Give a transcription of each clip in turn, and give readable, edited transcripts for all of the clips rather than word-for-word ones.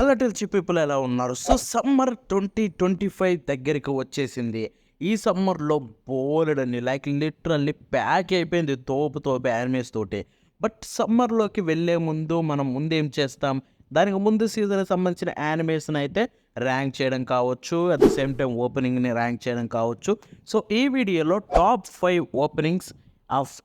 Hello టిల్చి people ఎలా ఉన్నారు? So summer 2025 దగ్గరికి వచ్చేసింది. ఈ సమ్మర్‌లో బోలెడన్ని లిటరల్లీ ప్యాక్ అయిపోయింది తోపు యానిమేస్ తోటి. బట్ సమ్మర్‌లోకి వెళ్ళే ముందు మనం ముందేం చేస్తాం? దానికి ముందు సీజన్‌కి సంబంధించిన యానిమేస్‌ని అయితే ర్యాంక్ చేయడం కావచ్చు. అట్ ది సేమ్ టైమ్ ఓపెనింగ్‌ని ర్యాంక్ చేయడం కావచ్చు. సో ఈ వీడియోలో top 5 openings of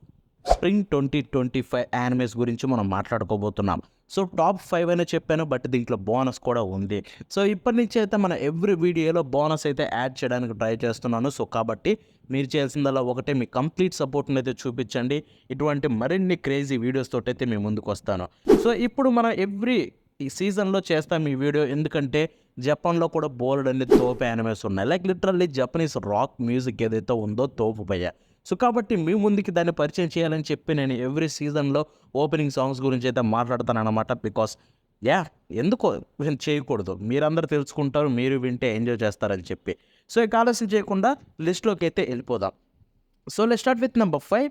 spring 2025 animes గురించి మనం మాట్లాడుకోబోతున్నాం. సో టాప్ 5 అనే చెప్పాను, బట్ దీంట్లో బోనస్ కూడా ఉంది. సో ఇప్పటి నుంచి అయితే మన ఎవ్రీ వీడియోలో బోనస్ అయితే యాడ్ చేయడానికి ట్రై చేస్తున్నాను. సో కాబట్టి మీరు చేయాల్సిందల్లా ఒకటే, మీ కంప్లీట్ సపోర్ట్ని అయితే చూపించండి. ఇటువంటి మరిన్ని క్రేజీ వీడియోస్ తోటి అయితే మేము ముందుకు వస్తాను. సో ఇప్పుడు మనం ఈ సీజన్లో చేస్తాం ఈ వీడియో, ఎందుకంటే జపాన్లో కూడా బోలెడన్ని తోపు యానిమేస్ ఉన్నాయి. లిటరల్లీ జపనీస్ రాక్ మ్యూజిక్ ఏదైతే ఉందో తోపు భయ్య. సో కాబట్టి మీ ముందుకి దాన్ని పరిచయం చేయాలని చెప్పి నేను ఎవ్రీ సీజన్లో ఓపెనింగ్ సాంగ్స్ గురించి అయితే మాట్లాడతానన్నమాట. బికాస్ ఎందుకో చేయకూడదు, మీరందరూ తెలుసుకుంటారు, మీరు వింటే ఎంజాయ్ చేస్తారని చెప్పి. సో ఇక ఆలస్యం చేయకుండా లిస్ట్లోకి అయితే వెళ్ళిపోదాం. So let's start with number 5,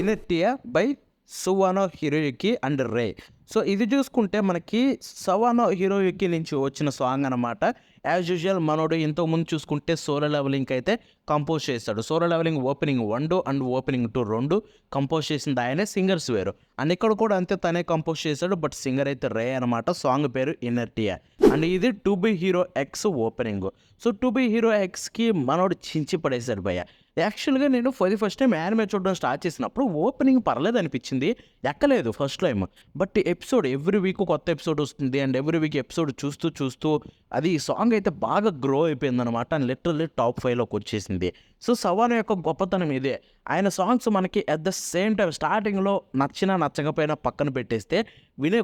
inertia by Sawano Hiroyuki and Rei. So ఇది చూసుకుంటే మనకి సవానో హిరోయుకి నుంచి వచ్చిన సాంగ్ అనమాట. యాజ్ యూజువల్ మనోడు ఇంతకుముందు చూసుకుంటే సోలో లెవెలింగ్ అయితే కంపోజ్ చేశాడు. Solo Leveling opening 1 and opening 2 2 compose చేసింది ఆయనే, సింగర్స్ వేరు. అండ్ ఇక్కడ కూడా అంతే తనే కంపోజ్ చేశాడు, బట్ సింగర్ అయితే రే అనమాట. సాంగ్ పేరు ఇనర్టియా. అండ్ ఇది To Be Hero X opening. So To Be Hero ఎక్స్కి మనోడు చించి పడేశాడు భయ్య. యాక్చువల్గా నేను ఫస్ట్ టైం యానిమే చూడడం స్టార్ట్ చేసినప్పుడు ఓపెనింగ్ పర్లేదు అనిపించింది, ఎక్కలేదు first time. But episode every week కొత్త ఎపిసోడ్ వస్తుంది, అండ్ ఎవ్రీ వీక్ ఎపిసోడ్ చూస్తూ అది ఈ సాంగ్ అయితే బాగా గ్రో అయిపోయింది అనమాట. అండ్ లిటరల్లీ టాప్ 5లోకి వచ్చేసింది. సో సవాను యొక్క గొప్పతనం ఇదే. ఆయన సాంగ్స్ మనకి అట్ ద సేమ్ టైం స్టార్టింగ్లో నచ్చినా నచ్చకపోయినా పక్కన పెట్టేస్తే వినే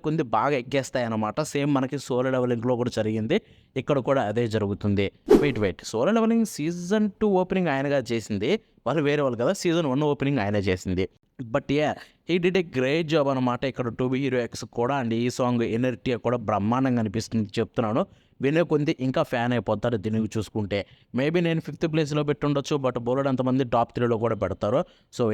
కొంది బాగా ఎక్కేస్తాయి అనమాట. సేమ్ మనకి సోలో లెవెలింగ్లో కూడా జరిగింది, ఇక్కడ కూడా అదే జరుగుతుంది. Wait Solo Leveling season 2 opening ఆయనగా చేసింది, వాళ్ళు వేరే వాళ్ళు కదా. సీజన్ 1 ఓపెనింగ్ ఆయనే చేసింది. But he did a great job అనమాట ఇక్కడ టు బి హీరో ఎక్స్ కూడా. అండ్ ఈ సాంగ్ ఎనర్టియా కూడా బ్రహ్మాండంగా అనిపిస్తుంది చెప్తున్నాను. వినే కొంది ఇంకా ఫ్యాన్ అయిపోతారు దీనికి చూసుకుంటే. మేబీ నేను 5th ప్లేస్లో పెట్టుండొచ్చు, బట్ బోలెడ్ అంతమంది టాప్ 3లో కూడా పెడతారు. సో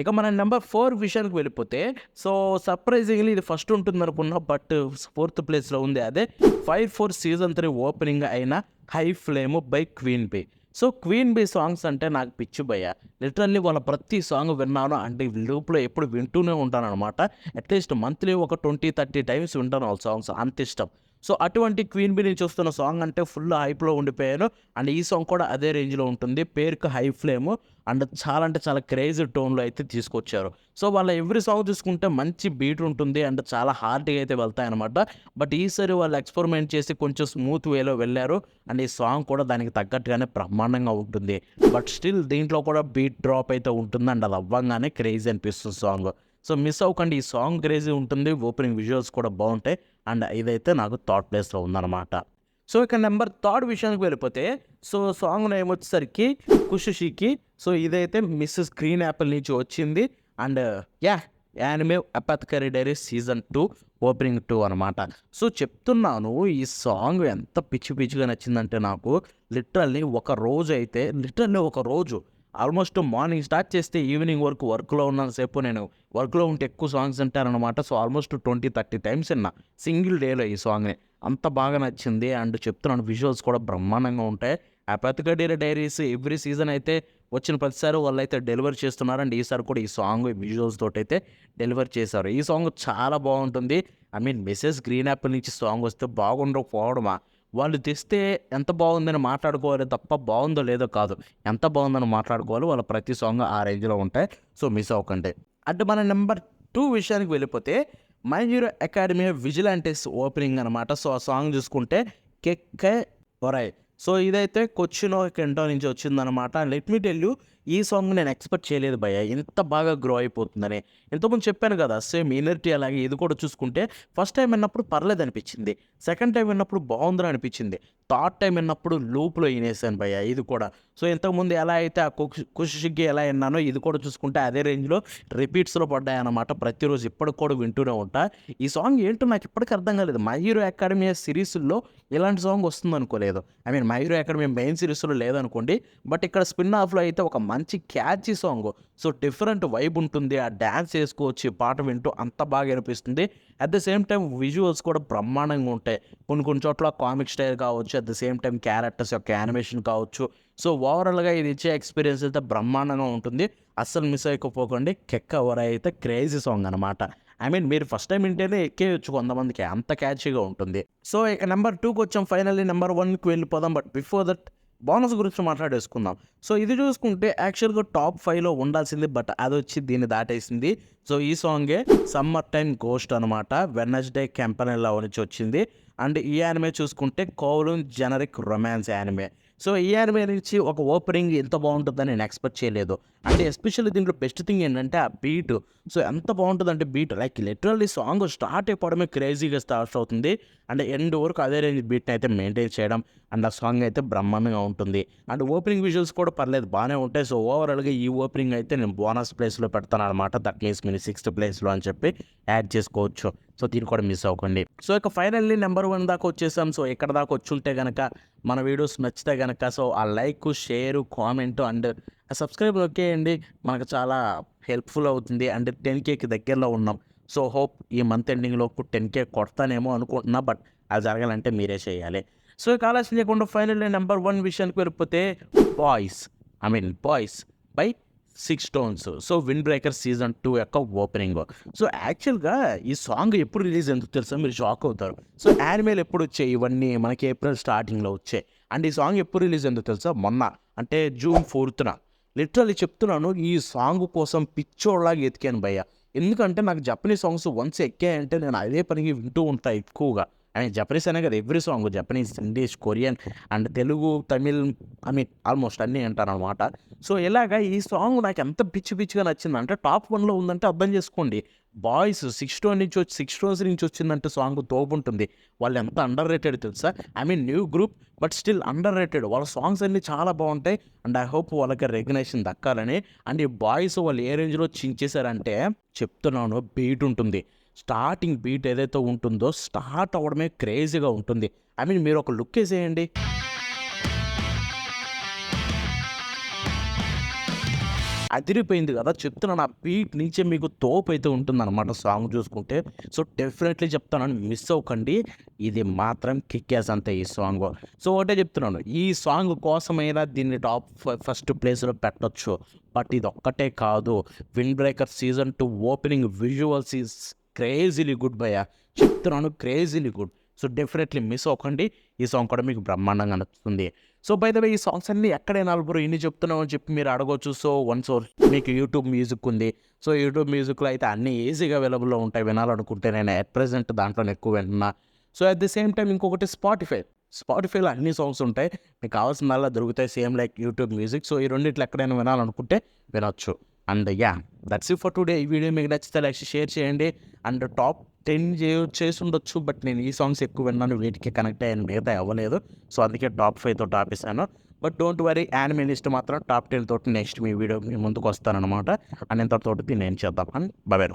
ఇక మన నెంబర్ 4 విషయానికి వెళ్ళిపోతే, సో సర్ప్రైజింగ్లీ ఇది ఫస్ట్ ఉంటుంది అనుకున్నా, బట్ 4th ప్లేస్లో ఉంది. అదే 5/4 సీజన్ 3 ఓపెనింగ్ అయిన high flame by Queen Bee. So Queen Bee songs అంటే నాకు పిచ్చి భయ్య. లిటరల్లీ వాళ్ళ ప్రతి సాంగ్ విన్నాను, అంటే లూప్లో ఎప్పుడు వింటూనే ఉంటాను అనమాట. అట్లీస్ట్ మంత్లీ ఒక 20-30 టైమ్స్ వింటాను వాళ్ళ సాంగ్స్, అంత ఇష్టం. సో అటువంటి క్వీన్ బీ నుంచి వస్తున్న సాంగ్ అంటే ఫుల్ హైప్లో ఉండిపోయాను. అండ్ ఈ సాంగ్ కూడా అదే రేంజ్లో ఉంటుంది, పేరుకు హై ఫ్లేమ్. అండ్ చాలా అంటే చాలా క్రేజీ టోన్లో అయితే తీసుకొచ్చారు. సో వాళ్ళ ఎవ్రీ సాంగ్ చూసుకుంటే మంచి బీట్ ఉంటుంది, అండ్ చాలా హార్డ్గా అయితే వెళ్తాయి అనమాట. బట్ ఈసారి వాళ్ళు ఎక్స్పెరిమెంట్ చేసి కొంచెం స్మూత్ వేలో వెళ్ళారు. అండ్ ఈ సాంగ్ కూడా దానికి తగ్గట్టుగానే బ్రహ్మాండంగా ఉంటుంది. బట్ స్టిల్ దీంట్లో కూడా బీట్ డ్రాప్ అయితే ఉంటుంది, అండ్ అది అవ్వంగానే క్రేజీ అనిపిస్తుంది సాంగ్. సో మిస్ అవ్వకండి, ఈ సాంగ్ క్రేజీ ఉంటుంది, ఓపెనింగ్ విజువల్స్ కూడా బాగుంటాయి. అండ్ ఇదైతే నాకు థర్డ్ ప్లేస్లో ఉందన్నమాట. సో ఇక నెంబర్ 3 విషయానికి వెళ్ళిపోతే, సో సాంగ్ నేమ్ వచ్చేసరికి కుషుషికి. సో ఇదైతే మిస్ గ్రీన్ యాపిల్ నుంచి వచ్చింది. And anime Apothecary Diaries season 2 opening 2 అనమాట. సో చెప్తున్నాను, ఈ సాంగ్ ఎంత పిచ్చిగా నచ్చిందంటే నాకు లిటరల్లీ ఒక రోజు ఆల్మోస్ట్ మార్నింగ్ స్టార్ట్ చేస్తే ఈవినింగ్ వరకు వర్క్లో ఉన్నంతసేపు, నేను వర్క్లో ఉంటే ఎక్కువ సాంగ్స్ వింటారనమాట. సో ఆల్మోస్ట్ 20-30 టైమ్స్ విన్నా సింగిల్ డేలో ఈ సాంగ్ని, అంత బాగా నచ్చింది. అండ్ చెప్తున్నాను, విజువల్స్ కూడా బ్రహ్మాండంగా ఉంటాయి. అపాథకరీ డైరీస్ ఎవ్రీ సీజన్ అయితే వచ్చిన ప్రతిసారి వాళ్ళు అయితే డెలివర్ చేస్తున్నారు. అండ్ ఈసారి కూడా ఈ సాంగ్ విజువల్స్ తోటి అయితే డెలివర్ చేశారు. ఈ సాంగ్ చాలా బాగుంటుంది. మిసెస్ గ్రీన్ యాపిల్ నుంచి సాంగ్ వస్తే బాగుండకపోవడమా, వాళ్ళు తెస్తే ఎంత బాగుందని మాట్లాడుకోవాలి తప్ప బాగుందో లేదో కాదు, ఎంత బాగుందని మాట్లాడుకోవాలి. వాళ్ళ ప్రతి సాంగ్ ఆ రేంజ్లో ఉంటాయి. సో మిస్ అవ్వకండి. అంటే మన నెంబర్ 2 విషయానికి వెళ్ళిపోతే, మై హీరో అకాడమీ విజిలాంటిస్ ఓపెనింగ్ అనమాట. సో ఆ సాంగ్ చూసుకుంటే కెక్కే ఒరై. సో ఇదైతే కొచ్చినో కెంటో నుంచి వచ్చిందనమాట. లెట్ మీ టెల్ యూ, ఈ సాంగ్ నేను ఎక్స్పెక్ట్ చేయలేదు భయ్య, ఇంత బాగా గ్రో అయిపోతుందని. ఇంతకుముందు చెప్పాను కదా, సేమ్ ఇనర్టీ అలాగే ఇది కూడా చూసుకుంటే ఫస్ట్ టైం విన్నప్పుడు పర్లేదు అనిపించింది, సెకండ్ టైం విన్నప్పుడు బాగుందని అనిపించింది, థర్డ్ టైం విన్నప్పుడు లూప్లో వినేసాను భయ్య ఇది కూడా. సో ఇంతకుముందు ఎలా అయితే ఆ కుషికి ఎలా విన్నానో, ఇది కూడా చూసుకుంటే అదే రేంజ్లో రిపీట్స్లో పడ్డాయన్నమాట. ప్రతిరోజు ఇప్పటికి కూడా వింటూనే ఉంటా. ఈ సాంగ్ ఏంటో నాకు ఇప్పటికీ అర్థం కాలేదు. మై హీరో అకాడమీ సిరీస్లో ఇలాంటి సాంగ్ వస్తుంది అనుకోలేదు. మై హీరో అకాడమీ మెయిన్ సిరీస్లో లేదనుకోండి, బట్ ఇక్కడ స్పిన్ ఆఫ్లో అయితే ఒక మంచి catchy song. So different vibe ఉంటుంది. ఆ డ్యాన్స్ చేసుకోవచ్చు ఈ పాట వింటూ అంత బాగా అనిపిస్తుంది. At the same time visuals కూడా బ్రహ్మాండంగా ఉంటాయి. కొన్ని కొన్ని చోట్ల కామిక్ స్టైల్ కావచ్చు, at the same time characters యొక్క యానిమేషన్ కావచ్చు. సో ఓవరాల్‌గా ఇది ఇచ్చే ఎక్స్‌పీరియన్స్ అయితే బ్రహ్మాండంగా ఉంటుంది. అస్సలు మిస్ అయ్యకపోకండి. 'కెక్క ఓరై' అయితే క్రేజీ సాంగ్ అనమాట. ఐ మీన్ మీరు ఫస్ట్ టైమ్ వింటేనే ఎక్కేయొచ్చు కొంతమందికి. అంత క్యాచీగా ఉంటుంది. సో ఇక నెంబర్ 2కి వచ్చాం. ఫైనల్లీ నెంబర్ 1కి వెళ్ళిపోదాం. బట్ బిఫోర్ దట్ బోనస్ గురించి మాట్లాడేసుకుందాం. సో ఇది చూసుకుంటే యాక్చువల్‌గా టాప్ 5లో ఉండాల్సింది. బట్ అదొచ్చి దీన్ని దాటేసింది. సో ఈ సాంగే 'సమ్మర్ టైమ్ గోస్ట్' అనమాట. 'వెడ్నెస్డే కెంపనెల్లా' నుంచి వచ్చింది. అండ్ ఈ యానిమే చూసుకుంటే 'Kowloon generic romance' anime. So ఈ యానిమే నుంచి ఒక ఓపెనింగ్ ఇంత బాగుంటుందని నేను ఎక్స్‌పెక్ట్ చేయలేదు. అంటే ఎస్పెషల్లీ దీంట్లో బెస్ట్ థింగ్ ఏంటంటే ఆ బీట్. సో ఎంత బాగుంటుందంటే beat like literally song start అయిపోవడమే క్రేజీగా స్టార్ట్ అవుతుంది. అండ్ ఎండ్ వరకు అదే రేంజ్ బీట్‌ని అయితే మెయింటైన్ చేయడం అండ్ ఆ సాంగ్ అయితే బ్రహ్మాండంగా ఉంటుంది. అండ్ ఓపెనింగ్ విజువల్స్ కూడా పర్లేదు బాగానే ఉంటాయి. సో ఓవరాల్‌గా ఈ ఓపెనింగ్ అయితే నేను బోనస్ ప్లేస్‌లో పెడతాననమాట. దట్ మీన్స్ మీరు 6థ్ ప్లేస్‌లో అని చెప్పి యాడ్ చేసుకోవచ్చు. సో దీన్ని కూడా మిస్ అవ్వకండి. సో ఇక ఫైనల్లీ నెంబర్ 1 దాకా వచ్చేసాం. సో ఇక్కడ దాకా వచ్చుంటే గనక మన వీడియోస్ నచ్చితే గనక సో ఆ like, share, comment and subscribe నొక్కేయండి. మనకు చాలా హెల్ప్‌ఫుల్ అవుతుంది. అండ్ 10Kకి దగ్గరలో ఉన్నాం. సో హోప్ ఈ మంత్ ఎండింగ్‌లోపు 10K కొడతానేమో అనుకుంటున్నా. బట్ అది జరగాలంటే మీరే చేయాలి. సో ఇక ఆలస్యం చేయకుండా ఫైనల్లీ నెంబర్ 1 విషయానికి వెళ్ళిపోతే 'boys' by 6 stones. So 'wind breaker' season 2 యొక్క ఓపెనింగ్. సో యాక్చువల్‌గా ఈ సాంగ్ ఎప్పుడు రిలీజ్ అయిందో తెలుసా? మీరు షాక్ అవుతారు. సో యానిమేలు ఎప్పుడు వచ్చాయి? ఇవన్నీ మనకి ఏప్రిల్ స్టార్టింగ్‌లో వచ్చాయి. అండ్ ఈ సాంగ్ ఎప్పుడు రిలీజ్ అయిందో తెలుసా? మొన్న అంటే జూన్ 4థ్‌న. లిటరల్లీ చెప్తున్నాను ఈ సాంగ్ కోసం పిచ్చోడిలాగా ఎతికాను భయ్య. ఎందుకంటే నాకు జపనీస్ సాంగ్స్ వన్స్ ఎక్కాయంటే నేను అదే పనికి వింటూ ఉంటా ఎక్కువగా. ఐ మీన్ జపనీస్ అనే కదా every song Japanese, English, Korean and Telugu, Tamil I mean almost అన్నీ వింటాననమాట. సో ఇలాగా ఈ సాంగ్ నాకు ఎంత పిచ్చిగా నచ్చిందంటే టాప్ 1లో ఉందంటే అర్థం చేసుకోండి. 6 స్టోన్స్ నుంచి వచ్చిందంటే సాంగ్ తోపుంటుంది. వాళ్ళు ఎంత అండర్ రేటెడ్ తెలుసా? I mean new group but still under rated. వాళ్ళ సాంగ్స్ అన్నీ చాలా బాగుంటాయి. అండ్ ఐ హోప్ వాళ్ళకి రెకగ్నైజేషన్ దక్కాలని. అండ్ ఈ బాయ్స్ వాళ్ళు ఏ రేంజ్లో చించేశారంటే చెప్తున్నాను బీట్ ఉంటుంది. స్టార్టింగ్ బీట్ ఏదైతే ఉంటుందో స్టార్ట్ అవ్వడమే క్రేజీగా ఉంటుంది. ఐ మీన్ మీరు ఒక లుక్ వేసేయండి. అదిరిపోయింది కదా! చెప్తున్నాను ఆ బీట్ నుంచే మీకు తోపైతే ఉంటుందన్నమాట సాంగ్ చూసుకుంటే. సో డెఫినెట్లీ చెప్తున్నాను మిస్ అవ్వకండి. ఇది మాత్రం కిక్-యాస్ అంతే ఈ సాంగ్. సో ఒకటే చెప్తున్నాను ఈ సాంగ్ కోసమైనా దీన్ని టాప్ ఫస్ట్ ప్లేస్‌లో పెట్టొచ్చు. బట్ ఇదొక్కటే కాదు. 'Wind breaker' season 2 opening visuals is crazily good భయ్యా. చెప్తున్నాను crazily good. So definitely miss అవ్వకండి. ఈ సాంగ్ కూడా మీకు బ్రహ్మాండంగా నచ్చుతుంది. సో బై ద వే ఈ సాంగ్స్ అన్నీ ఎక్కడైనా బ్రో ఇన్ని చెప్తున్నావు అని చెప్పి మీరు అడగొచ్చు. సో మీకు యూట్యూబ్ మ్యూజిక్ ఉంది. సో యూట్యూబ్ మ్యూజిక్‌లో అయితే అన్నీ ఈజీగా అవైలబుల్‌లో ఉంటాయి వినాలనుకుంటే. నేను అట్ ప్రెజెంట్ దాంట్లోనే ఎక్కువ వింటున్నా. So at the same time ఇంకొకటి స్పాటిఫైలో అన్ని సాంగ్స్ ఉంటాయి. మీకు కావాల్సిందల్లా దొరుకుతాయి same like YouTube music. So ఈ రెండిట్లో ఎక్కడైనా వినాలనుకుంటే వినొచ్చు. And that's it for today. ఈ వీడియో మీకు నచ్చితే లైక్ షేర్ చేయండి. And top 10 చేసుండొచ్చు. బట్ నేను ఈ సాంగ్స్ ఎక్కువ విన్నాను. వీటికి కనెక్ట్ అయ్యాను. మిగతాయి అవ్వలేదు. సో అందుకే టాప్ 5 తోటి ఆపేసాను. But don't worry anime list మాత్రం టాప్ 10 తోటి నెక్స్ట్ మీ వీడియో మీ ముందుకు వస్తానన్నమాట. అండ్ ఇంతటితోటి దీన్ని ఏం చేద్దాం. And by by.